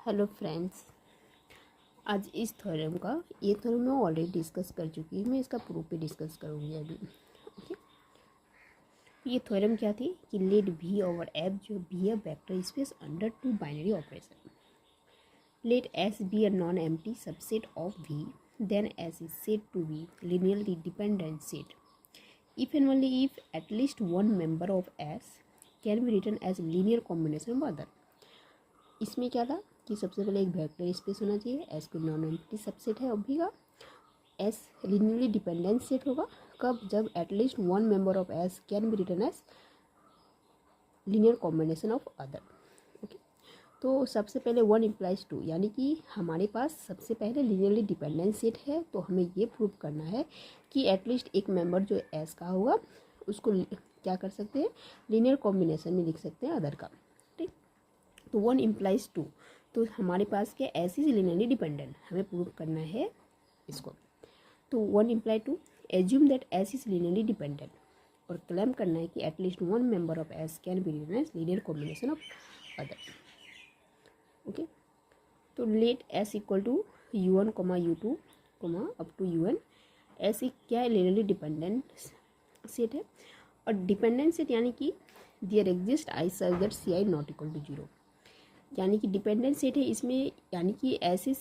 Hello friends, आज इस theorem का ये थ्योरम मैं ऑलरेडी डिस्कस कर चुकी हूँ। मैं इसका प्रूफ भी डिस्कस करूँगी अभी। ओके, ये थ्योरम क्या थी कि लेट वी ओवर एफ जो be a vector space under two binary operation, let S be a non empty subset of V, then S is said to be linearly dependent set if and only if at least one member of S can be written as linear combination of other। इसमें क्या था कि सबसे पहले एक vector space होना चाहिए, S को नॉन एम्प्टी सबसेट है अभी का, एस लिनियरली डिपेंडेंट सेट होगा कब, जब at least one member of S can be written as linear combination of other. Okay, तो सबसे पहले वन इम्प्लाइज टू, यानी कि हमारे पास सबसे पहले लिनियरली डिपेंडेंट सेट है, तो हमें ये प्रूव करना है कि एटलीस्ट एक मेंबर जो एस का होगा उसको क्या कर सकते हैं, लीनियर कॉम्बिनेशन में लिख सकते हैं अदर का। ठीक, तो वन इम्प्लाइज टू, तो हमारे पास क्या एस इज लिनियरली डिपेंडेंट, हमें प्रूव करना है इसको। तो one imply two, assume that S is linearly dependent, और क्लेम करना है कि at least one member of S can be written as linear combination of other. Okay, तो let S equal to you one comma u two comma up to you n, S क्या है, linearly dependent set है, और dependent set यानी कि there exist I such that C I not equal to zero, यानी कि dependent set है इसमें, यानी कि ऐसे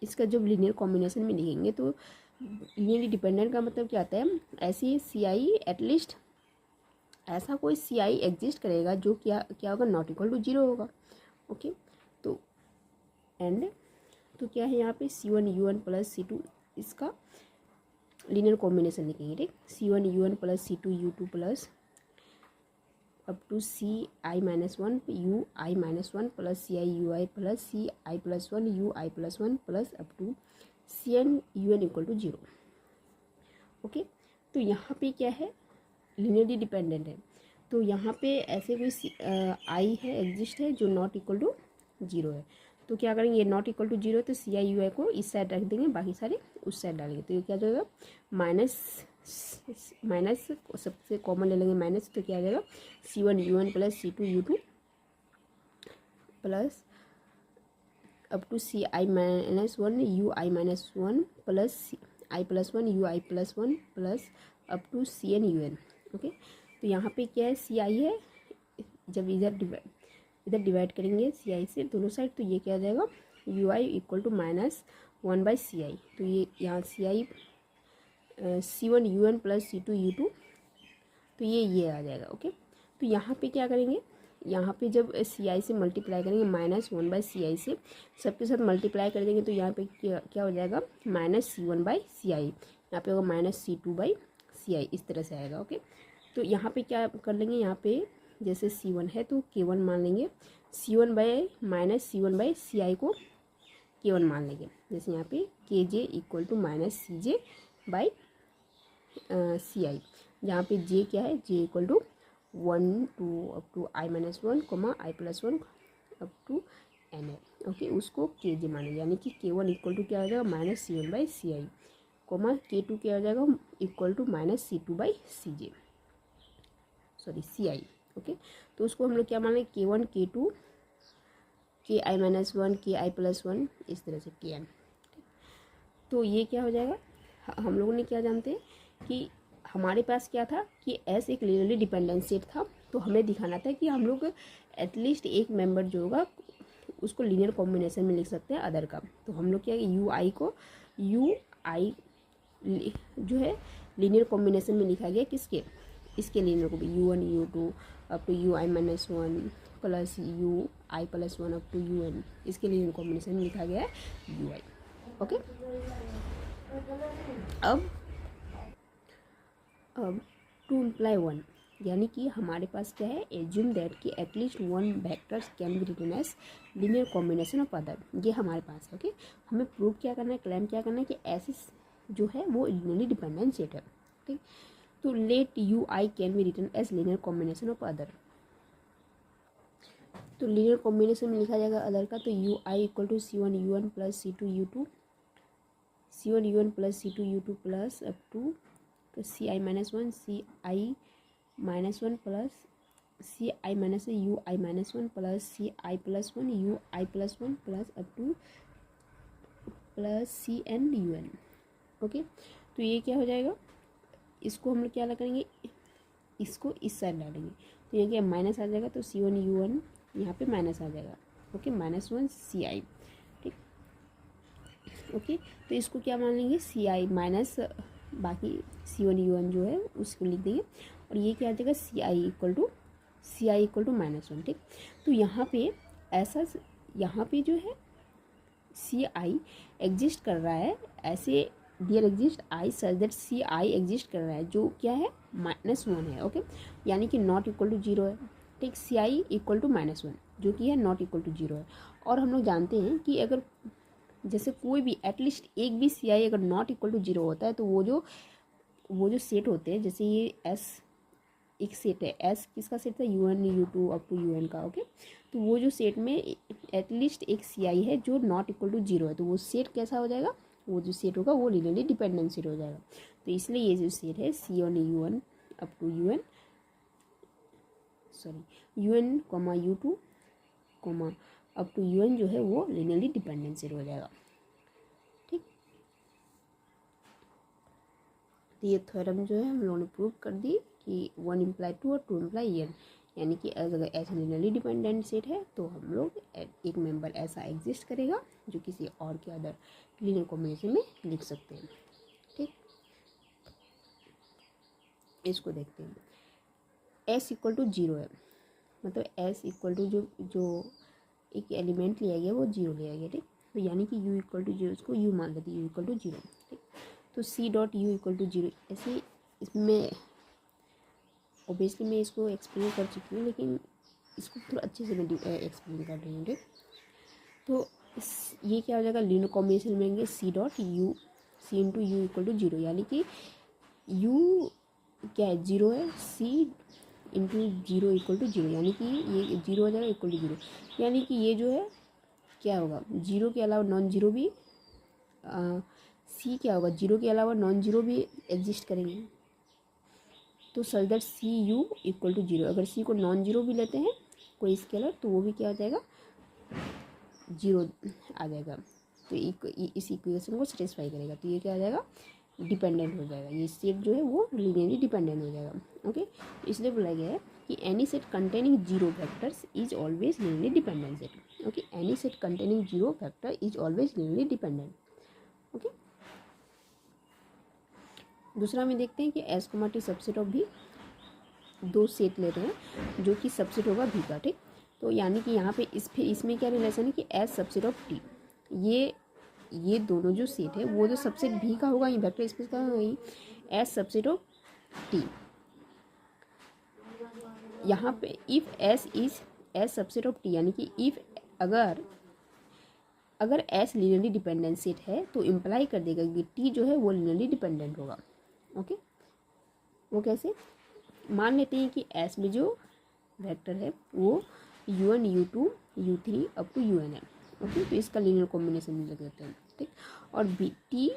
इसका जब लीनियर कॉम्बिनेशन में लिखेंगे तो लीनियरली डिपेंडेंट का मतलब क्या आता है, ऐसी सी आई एटलीस्ट ऐसा कोई सी आई एग्जिस्ट करेगा जो क्या क्या होगा, नॉट इक्वल टू जीरो होगा। ओके, तो एंड तो क्या है यहाँ पे c one you one plus C two, इसका लीनियर कॉम्बिनेशन लिखेंगे। ठीक, c one you one plus C two you two plus up to C I minus one u I minus one plus C i u I plus C I plus one u I plus one plus up to c N you N equal to zero. Okay, तो यहाँ पे क्या है, linearly dependent है, तो यहाँ पे ऐसे कोई आई है एग्जिस्ट है जो नॉट इक्वल टू जीरो है, तो क्या करेंगे, ये नॉट इक्वल टू जीरो है तो सी आई यू आई को इस साइड रख देंगे, बाकी सारे उस साइड डालेंगे, तो ये क्या जाएगा माइनस माइनस सबसे कॉमन ले लेंगे माइनस, तो क्या आ जाएगा c one you one plus C two you two plus up to C I minus one u I minus one plus i plus one u I plus one plus up to c N you N. Okay, तो यहाँ पे क्या है, सी आई है, जब इधर divide करेंगे सी आई से दोनों साइड, तो ये क्या आ जाएगा u I equal to minus one by C i, तो ये यहाँ c i c one u n plus C two you two, तो ये आ जाएगा। ओके, तो यहाँ पे क्या करेंगे, यहाँ पे जब सी आई से मल्टीप्लाई करेंगे माइनस वन बाई सी आई से सबके साथ मल्टीप्लाई कर देंगे, तो यहाँ पे क्या हो जाएगा माइनस सी वन बाई सी आई, यहाँ पे होगा माइनस सी टू बाई सी आई, इस तरह से आएगा। ओके, तो यहाँ पे क्या कर लेंगे, यहाँ पे जैसे सी वन है तो के वन मान लेंगे, C one by minus C one by C I को के वन मान लेंगे, जैसे यहाँ पे K J equal to minus C J by C I, जहाँ पे जे क्या है, J equal to one two up to I minus one comma I plus one up to N है। ओके, उसको के जे मानेंगे, यानी कि के वन इक्वल टू क्या हो जाएगा minus C one by C I comma के टू क्या हो जाएगा equal to minus C two by C J, sorry C I. Okay, तो उसको हम लोग क्या मान लेंगे, के वन के टू के आई माइनस वन के आई प्लस वन, इस तरह से के एन। तो ये क्या हो जाएगा, हम लोगों ने क्या जानते हैं कि हमारे पास क्या था कि एस एक लिनियरली डिपेंडेंट सेट था, तो हमें दिखाना था कि हम लोग एटलीस्ट एक मेंबर जो होगा उसको लीनियर कॉम्बिनेशन में लिख सकते हैं अदर का। तो हम लोग क्या यू आई को यू आई जो है लीनियर कॉम्बिनेशन में लिखा गया, किसके, इसके लीनियर को भी U one U two up to U I minus one plus U I plus one up to you N, इसके लीनियर कॉम्बिनेशन में लिखा गया है यू आई। ओके, अब टू इम्प्लाई वन, यानी कि हमारे पास क्या है, एज्यूम दैट कि at least one vectors can be written as linear combination of other, ये हमारे पास है। ओके, हमें प्रूव क्या करना है, क्लेम क्या करना है कि ऐसे जो है वो लिनियरली डिपेंडेंट सेट है। ठीक, तो let U I can be written as linear combination of other, तो लीनियर कॉम्बिनेशन में लिखा जाएगा अदर का, तो U I equal to C one you one plus C two you two, C one you one plus C two you two plus up to C I minus one C I minus one plus C I minus U I minus one plus C I plus one u I plus one plus up to plus C N you N. Okay, तो ये क्या हो जाएगा, इसको हम लोग क्या करेंगे, इसको इस साइड डालेंगे, तो ये क्या माइनस आ जाएगा, तो सी वन यू वन यहाँ पे माइनस आ जाएगा। ओके, माइनस वन सी आई, ठीक। ओके, तो इसको क्या मान लेंगे, सी आई माइनस बाकी सी वन यू वन जो है उसको लिख देंगे, और ये क्या आ जाएगा, सी आई इक्वल टू माइनस वन, ठीक। तो यहाँ पे ऐसा, यहाँ पे जो है सी आई एग्जिस्ट कर रहा है, ऐसे there exist I such that C I exist कर रहा है, जो क्या है माइनस वन है। ओके, यानी कि नॉट इक्वल टू जीरो है, ठीक। सी आई इक्वल टू माइनस वन जो कि है नॉट इक्वल टू जीरो है। और हम लोग जानते हैं कि अगर जैसे कोई भी एटलीस्ट एक भी सी आई अगर नॉट इक्वल टू जीरो होता है, तो वो जो सेट होते हैं, जैसे ये एस एक सेट है, एस किसका सेट था, U N U two up to you N का। ओके, तो वो जो सेट में एटलीस्ट एक सी आई है जो नॉट इक्वल टू जीरो है, तो वो सेट कैसा हो जाएगा, वो जो सेट होगा वो लीनियरली डिपेंडेंट सेट हो जाएगा। तो इसलिए ये जो सेट है C one you one up to you N, sorry U N comma U two comma up to you N जो है वो लीनियरली डिपेंडेंट सेट हो जाएगा, ठीक। तो ये थ्योरम जो है हम लोगों ने प्रूव कर दी कि वन इम्प्लाई टू और टू इम्प्लाई एन, यानी कि अगर ऐसा लीनियरली डिपेंडेंट सेट है तो हम लोग एक मेंबर ऐसा एग्जिस्ट करेगा जो किसी और के अदर लीनियर कॉम्बिनेशन में लिख सकते हैं, ठीक। इसको देखते हैं, एस इक्वल टू जीरो है, मतलब एस इक्वल टू जो एक एलिमेंट लिया गया वो जीरो लिया गया, ठीक। तो यानी कि यू इक्वल टू जीरो, इसको यू मान लेते हैं, यू इक्वल टू जीरो, ठीक। तो C dot U equal to zero, ऐसे इसमें ऑब्वियसली मैं इसको एक्सप्लेन कर चुकी हूँ, लेकिन इसको थोड़ा अच्छे से मैं एक्सप्लेन कर रही हूँ, ठीक। तो ये क्या हो जाएगा, लीनियर कॉम्बिनेशन मिलेंगे C dot U, C into U equal to zero, यानी कि यू क्या है, जीरो है, C into zero equal to zero, यानी कि ये जीरो हो जाएगा इक्वल टू जीरो, यानी कि ये जो है क्या होगा, जीरो के अलावा नॉन जीरो भी सी क्या होगा, जीरो के अलावा नॉन जीरो भी एग्जिस्ट करेंगे, तो such that C U equal to zero. अगर सी को नॉन जीरो भी लेते हैं कोई स्केलर, तो वो भी क्या हो जाएगा, जीरो आ जाएगा, तो इस इक्वेशन को सेटिस्फाई करेगा, तो ये क्या हो जाएगा, डिपेंडेंट हो जाएगा, ये सेट जो है वो लीनियरली डिपेंडेंट हो जाएगा। ओके, इसलिए बोला गया है कि any set containing zero vectors is always linearly dependent set. Okay, any set containing zero vector is always linearly dependent. Okay, दूसरा में देखते हैं कि S comma T subset of V, दो सेट ले रहे हैं जो कि सबसेट होगा भी का, ठीक। तो यानी कि यहाँ पे इसमें क्या रिलेशन है कि एस सबसेट ऑफ टी, ये दोनों जो सेट है वो जो सबसेट भी का होगा, ये वेक्टर स्पेस का होगा एस सबसेट ऑफ टी। यहाँ पे if S is S subset of T, यानी कि इफ अगर एस लीनियरली डिपेंडेंट सेट है तो इम्प्लाई कर देगा कि टी जो है वो लीनियरली डिपेंडेंट होगा। ओके, वो कैसे, मान लेते हैं कि एस में जो वेक्टर है वो U one U two U three up to you N है। ओके, तो इसका लीनियर कॉम्बिनेशन भी लग देते हैं, ठीक। और बी टी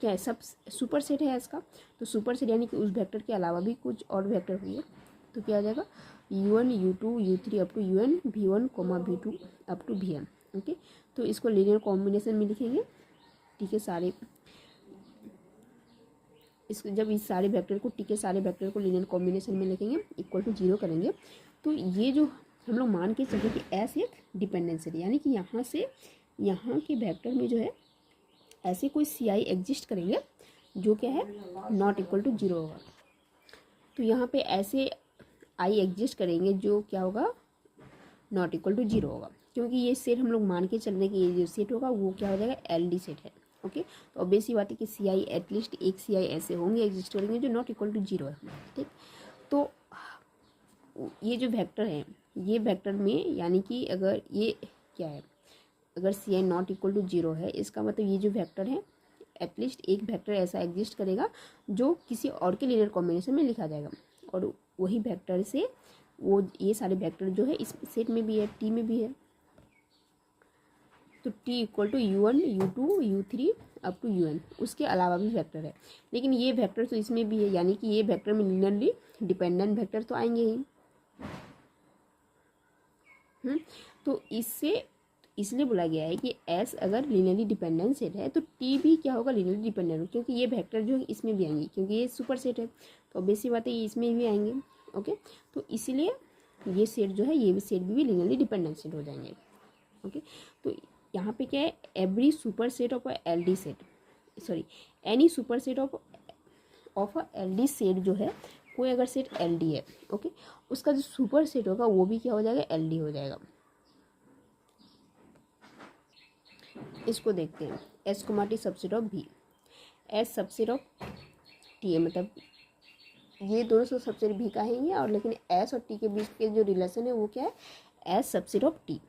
क्या है, सब सुपर सेट है इसका, तो सुपर सेट यानी कि उस वेक्टर के अलावा भी कुछ और वेक्टर हुई है, तो क्या आ जाएगा, U one U two U three up to you N V one comma V two up to V N. Okay, तो इसको लीनियर कॉम्बिनेशन में लिखेंगे, ठीक है, सारे जब इस सारे वेक्टर को टी के सारे वेक्टर को लीनियर कॉम्बिनेशन में लिखेंगे इक्वल टू जीरो करेंगे, तो ये जो हम लोग मान के चलते कि एस एक डिपेंडेंट सेट, यानी कि यहाँ से यहाँ के वेक्टर में जो है ऐसे कोई सी आई एग्जिस्ट करेंगे जो क्या है नॉट इक्वल टू जीरो होगा। तो यहाँ पे ऐसे आई एग्जिस्ट करेंगे जो क्या होगा, नॉट इक्वल टू जीरो होगा, क्योंकि ये सेट हम लोग मान के चलने की ये जो सेट होगा वो क्या हो जाएगा, एल डी सेट है। ओके, तो ऑब्वियस ही बात है कि सी आई एटलीस्ट एक सी आई ऐसे होंगे एग्जिस्ट करेंगे जो नॉट इक्वल टू जीरो है, ठीक। तो ये जो वेक्टर है, ये वेक्टर में यानी कि अगर ये क्या है, अगर सी I not equal to zero है, इसका मतलब ये जो वेक्टर है एटलीस्ट एक वेक्टर ऐसा एग्जिस्ट करेगा जो किसी और के लीनियर कॉम्बिनेशन में लिखा जाएगा, और वही वेक्टर से वो ये सारे वेक्टर जो है इस सेट में भी है, टी में भी है, तो T equal to you one U two U three up to you N, उसके अलावा भी वेक्टर है, लेकिन ये वेक्टर तो इसमें भी है, यानी कि ये वेक्टर में लीनियरली डिपेंडेंट वेक्टर तो आएंगे ही, तो इसलिए बोला गया है कि एस अगर लीनियरली डिपेंडेंट सेट है तो टी भी क्या होगा, लीनियरली डिपेंडेंट होगा, क्योंकि ये वेक्टर जो है इसमें भी आएंगे, क्योंकि ये सुपर सेट है तो बेसिक बात है ये इसमें भी आएंगे। ओके, तो इसीलिए ये सेट जो है, ये भी सेट भी लीनियरली डिपेंडेंट सेट हो जाएंगे। ओके, तो यहाँ पे क्या है, every super set of a L D set, sorry any super set of a L D set जो है, कोई अगर सेट एल डी है, ओके, उसका जो सुपर सेट होगा वो भी क्या हो जाएगा, एल डी हो जाएगा। इसको देखते हैं, S comma T subset of V, S subset of T है, मतलब ये दोनों सबसेट भी का है ये, और लेकिन एस और टी के बीच के जो रिलेशन है वो क्या है, एस सबसेट ऑफ टी।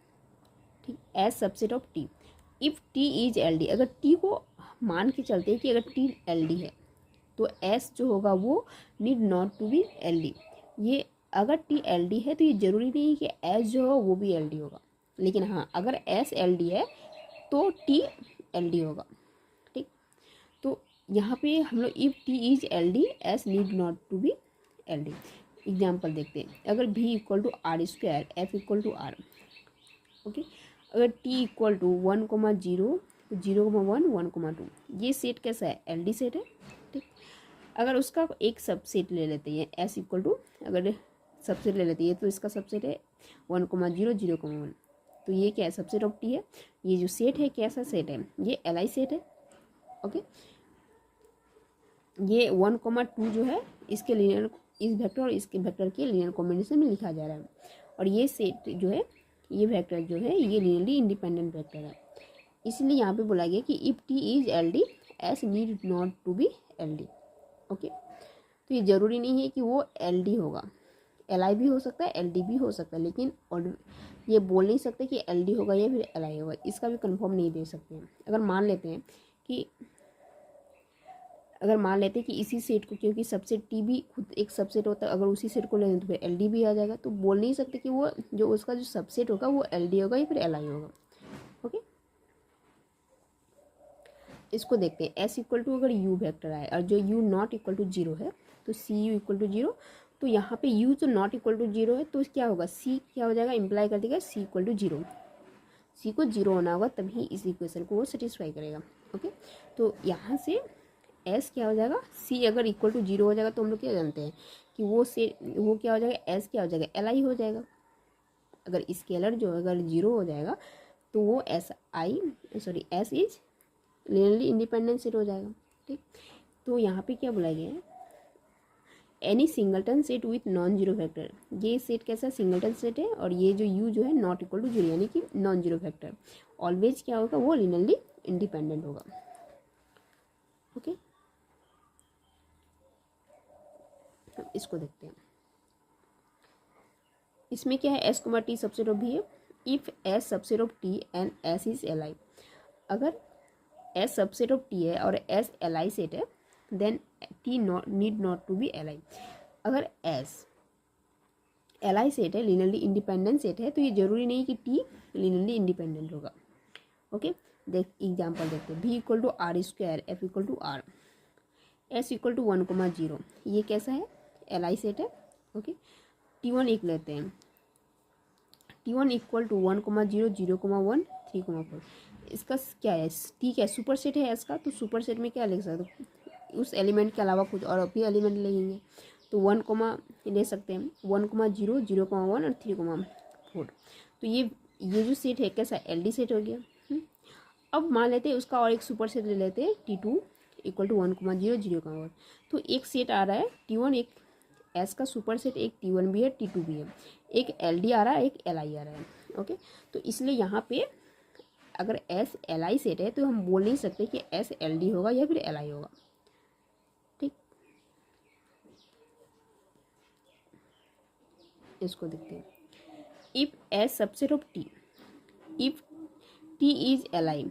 ठीक, S subset of T if T is L D, अगर टी को मान के चलते हैं कि अगर टी एल डी है तो एस जो होगा वो need not to be L D. ये अगर टी एल डी है तो ये जरूरी नहीं है कि एस जो हो वो भी एल डी होगा, लेकिन हाँ अगर एस एल डी है तो टी एल डी होगा। ठीक, तो यहाँ पे हम लोग if T is L D S need not to be L D. Example देखते हैं, अगर V equal to R square F equal to R, okay, अगर टी इक्वल टू 1,0 0,1 1,2, ये सेट कैसा है, एल डी सेट है। ठीक, अगर उसका एक सबसेट ले लेते हैं एस इक्वल टू, अगर सबसेट ले लेते हैं तो इसका सबसेट है 1,0 0,1, तो ये क्या है, सबसेट ऑफ टी है। ये जो सेट है कैसा सेट है, ये एल आई सेट है। ओके, ये 1,2 जो है इसके लीनियर, इस वेक्टर और इसके वेक्टर के लीनियर कॉम्बिनेशन में लिखा जा रहा है, और ये सेट जो है, ये वेक्टर जो है ये लीनियरली इंडिपेंडेंट वेक्टर है। इसलिए यहाँ पे बोला गया कि if T is L D S need not to be L D. Okay, तो ये ज़रूरी नहीं है कि वो एल डी होगा, एल आई भी हो सकता है, एल डी भी हो सकता है, लेकिन और ये बोल नहीं सकते कि एल डी होगा या फिर एल आई होगा, इसका भी कंफर्म नहीं दे सकते हैं। अगर मान लेते हैं कि इसी सेट को, क्योंकि सबसेट टी भी खुद एक सबसेट होता है, अगर उसी सेट को लें तो फिर एल डी भी आ जाएगा, तो बोल नहीं सकते कि वो जो उसका जो सबसेट होगा वो एल डी होगा या फिर एल आई होगा। ओके, इसको देखते हैं, एस इक्वल टू अगर यू वेक्टर आए और जो U not equal to zero है तो C U equal to zero, तो यहाँ पे यू जो नॉट इक्वल टू जीरो है तो क्या होगा, सी क्या हो जाएगा, इम्प्लाई कर देगा सी इक्वल टू जीरो। सी को जीरो होना होगा तभी इस इक्वेशन को वो सेटिस्फाई करेगा। ओके, तो यहाँ से एस क्या हो जाएगा, सी अगर इक्वल टू जीरो हो जाएगा तो हम लोग क्या जानते हैं कि वो क्या हो जाएगा, एस क्या हो जाएगा, एल आई हो जाएगा। अगर स्केलर जो अगर जीरो हो जाएगा तो वो S is linearly independent set हो जाएगा। ठीक, तो यहाँ पे क्या बोला गया है, any singleton set with non zero factor, ये सेट कैसा सिंगलटन सेट है, और ये जो यू जो है नॉट इक्वल टू जीरो यानी कि नॉन जीरो फैक्टर, ऑलवेज क्या होगा, वो लीनियरली इंडिपेंडेंट होगा। ओके, इसको देखते हैं, इसमें क्या है, S comma T subset of V है, if S subset of T and S is L I, अगर एस सबसेट ऑफ टी है और एस एल आई सेट है then T need not to be L I. अगर S L I set है, linearly independent set है, तो ये जरूरी नहीं कि टी लीनियरली इंडिपेंडेंट होगा। ओके, देख एग्जाम्पल देखते हैं, V equal to R square F equal to R, S equal to 1,0, ये कैसा है, एल आई सेट है। ओके, T1 एक लेते हैं, T1 इक्वल टू 1,0 0,1 3,4, इसका क्या है, टी क्या है, सुपर सेट है इसका, तो सुपर सेट में क्या लिख सकते, उस एलिमेंट के अलावा कुछ और भी एलिमेंट लेंगे तो 1, ले सकते हैं 1,0 0,1 और 3,4, तो ये जो सेट है कैसा, एल डी सेट हो गया। अब मान लेते हैं उसका और एक सुपर सेट ले लेते हैं, T2 इक्वल टू 1,0 0,1, तो एक सेट आ रहा है T1, एक एस का सुपर सेट, एक T1 भी है T2 भी है, एक एल डी आ रहा है, एक एल आई आ रहा है। ओके, तो इसलिए यहाँ पे अगर एस एल आई सेट है तो हम बोल नहीं सकते कि एस एल डी होगा या फिर एल आई होगा। ठीक, इसको देखते हैं, if S subset of T, if T is L I,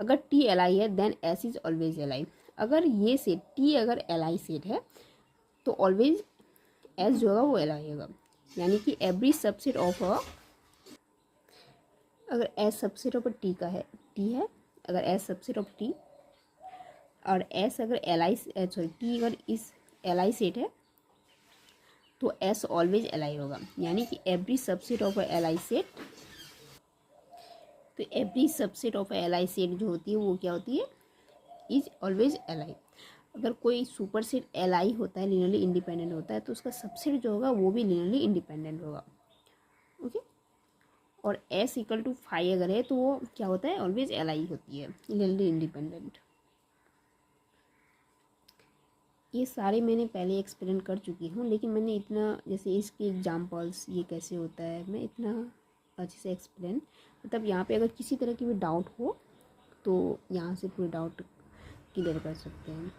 अगर टी एल आई है then S is always L I. अगर ये सेट टी अगर एल आई सेट है तो ऑलवेज एस जो होगा वो एल आई होगा, यानी कि एवरी सबसेट ऑफ अ, अगर एस सबसेट ऑफ टी का है, टी है, अगर एस सबसेट ऑफ टी और एस अगर एल आई टी अगर इस एल आई सेट है तो एस ऑलवेज एल होगा, यानी कि every subset of L I set, तो every subset of L I set जो होती है वो क्या होती है, इज ऑलवेज एल आई। अगर कोई सुपर सेट एल आई होता है, लीनियरली इंडिपेंडेंट होता है, तो उसका सबसेट जो होगा वो भी लीनियरली इंडिपेंडेंट होगा। ओके, और एस इक्वल टू फाइव अगर है तो वो क्या होता है, ऑलवेज एल आई होती है, लीनियरली इंडिपेंडेंट। ये सारे मैंने पहले एक्सप्लेन कर चुकी हूँ, लेकिन मैंने इतना, जैसे इसके एग्जांपल्स ये कैसे होता है, मैं इतना अच्छे से एक्सप्लेन, मतलब यहाँ पे अगर किसी तरह की भी डाउट हो तो यहाँ से पूरे डाउट क्लियर कर सकते हैं।